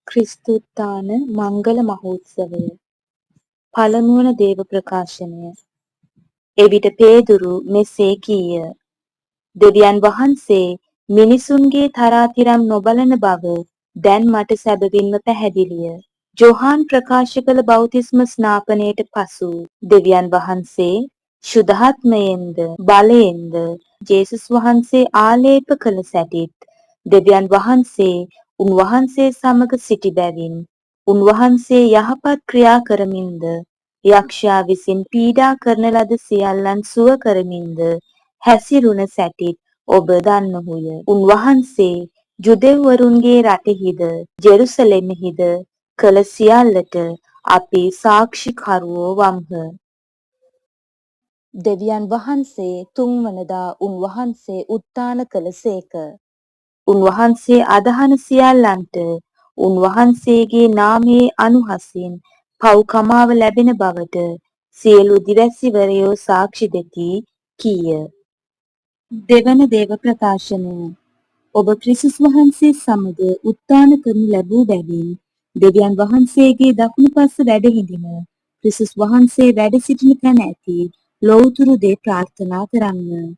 ක්‍රිස්තුත්තාන මංගල මහෝත්සවය පළමුවන දේව ප්‍රකාශනය. එවිට පේදුරු මෙසේ කීය. දෙවියන් වහන්සේ මිනිසුන්ගේ තරාතිරම් නොබලන බව දැන් මට සැබවින්ම පැහැදිලිය. ජොහාන් ප්‍රකාශ කළ බෞතිස්ම ස්නාපනයට පසු දෙවියන් වහන්සේ ශුද්ධාත්මයෙන්ද බලයෙන්ද ජේසුස් වහන්සේ ආලේප කළ සැටිත් දෙවියන් වහන්සේ උන්වහන්සේ සමග සිටි බැවින් උන්වහන්සේ යහපත් ක්‍රියා කරමින්ද යක්ෂයා විසින් පීඩා කරන ලද සියල්ලන් සුව කරමින්ද හැසිරුණ සැටිත් ඔබ දන්නහුය. උන්වහන්සේ ජුදෙව්වරුන්ගේ රටෙහිද ජෙරුසලෙමෙහිද කළ සියල්ලට අපි සාක්ෂිකරුවෝ වම්හ. දෙවියන් වහන්සේ තුන්වනදා උන්වහන්සේ උත්ථාන කළසේක. උන්වහන්සේ අදහන සියල්ලන්ට උන්වහන්සේගේ නාමයේ අනුහසින් පව් කමාව ලැබෙන බවට සියලු දිවැසිවරයෝ සාක්ෂි දෙති කීය. දෙවන දේව ප්‍රකාශනය. ඔබ ක්‍රිස්තුස් වහන්සේ සමග උත්ථාන කරනු ලැබූ බැවින් දෙවියන් වහන්සේගේ දකුණු පස වැඩ හිඳින ක්‍රිස්තුස් වහන්සේ වැඩ සිටින තැන ඇති ලෞතුරු දේ ප්‍රාර්ථනා කරන්න.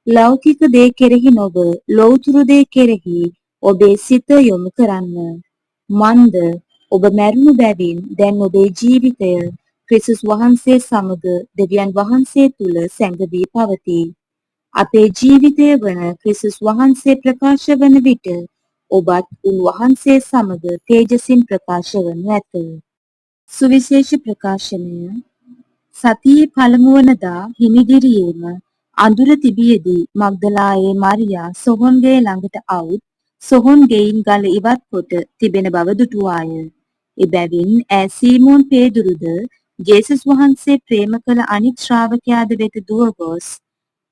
ලෞකික දේ කෙරෙහි නොව ලෞතුරු දේ කෙරෙහි ඔබේ සිත යොමු කරන්න. මන්ද ඔබ මැරුණු බැවින් දැන් ඔබේ ජීවිතය ක්‍රිස්තුස් වහන්සේ සමග දෙවියන් වහන්සේ තුල සැඟවී පවතී. අපේ ජීවිතය වන ක්‍රිස්තුස් වහන්සේ ප්‍රකාශ වන විට ඔබත් උන්වහන්සේ සමග තේජසින් ප්‍රකාශ වනු ඇත. සුවිශේෂ ප්‍රකාශනය. සතියේ පළමුවනදා හිමිදිරියේම අඳුර තිබියදී මග්දලායේ මරියා සොහොන් ගේ ළඟට අවුත් සොහොන් ගෙයින් ගල ඉවත් කොට තිබෙන බව දුටුවාය. එබැවින් ඈ සීමෝන් පේදුරුද ජේසුස් වහන්සේ ප්‍රේම කළ අනිත් ශ්‍රාවකයාද වෙත දුව ගොස්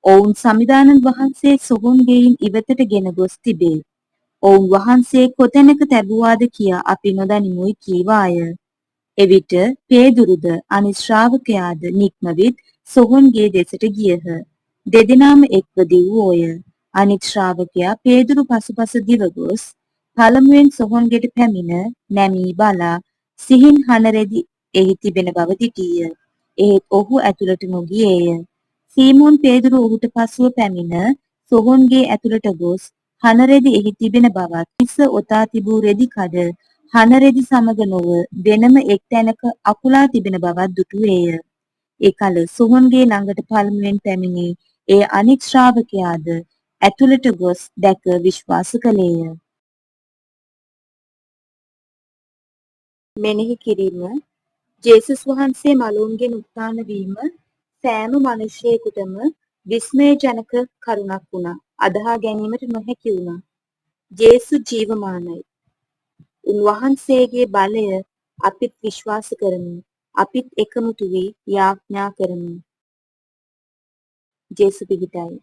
ඔවුන් සමිදානන් වහන්සේ සොහොන් ගෙයින් ඉවතට ගෙන ගොස් තිබේ. ඔවුන් වහන්සේ කොතැනක තැබුවාද කියා අපි නොදනිමුයි කීවාය. එවිට පේදුරුද අනිත් ශ්‍රාවකයාද නික්ම විත් සොහොන් ගේ දෙසට ගියහ. දෙදෙනාම එක්ව දිව්වෝය. අනිත් ශ්‍රාවකයා පේදුරු පසුපස දිව ගොස් පළමුවෙන් සොහොන් ගෙට පැමිණ නැමී බලා සිහින් හනරෙදි එහි තිබෙන බව දිටීය. එහෙත් ඔහු ඇතුළට නොගියේය. සීමෝන් පේදුරු ඔහුට පසුව පැමිණ සොහොන්ගේ ඇතුළට ගොස් හනරෙදි එහි තිබෙන බවත් හිස ඔතා තිබූ රෙදි කඩ හනරෙදි සමග නොව වෙනම එක් තැනක අකුලා තිබෙන බවත් දුටුවේය. එකල සොහොන්ගේ ළඟට පළමුවෙන් පැමිණි ඒ අනිත් ශ්‍රාවකයාද ඇතුළට ගොස් දැක විශ්වාස කළේය. මෙනෙහි කිරීම. ජේසුස් වහන්සේ මලවුන්ගෙන් උත්ථාන වීම සෑම මිනිසෙකුටම විස්මයජනක කරුණක් වුණා. අදහා ගැනීමට නොහැකි වුණා. ජේසු ජීවමානයි. උන්වහන්සේගේ බලය අපිත් විශ්වාස කරමු. අපිත් එකමුතු වී යාඥා කරමු. ජේසු පිහිටයි.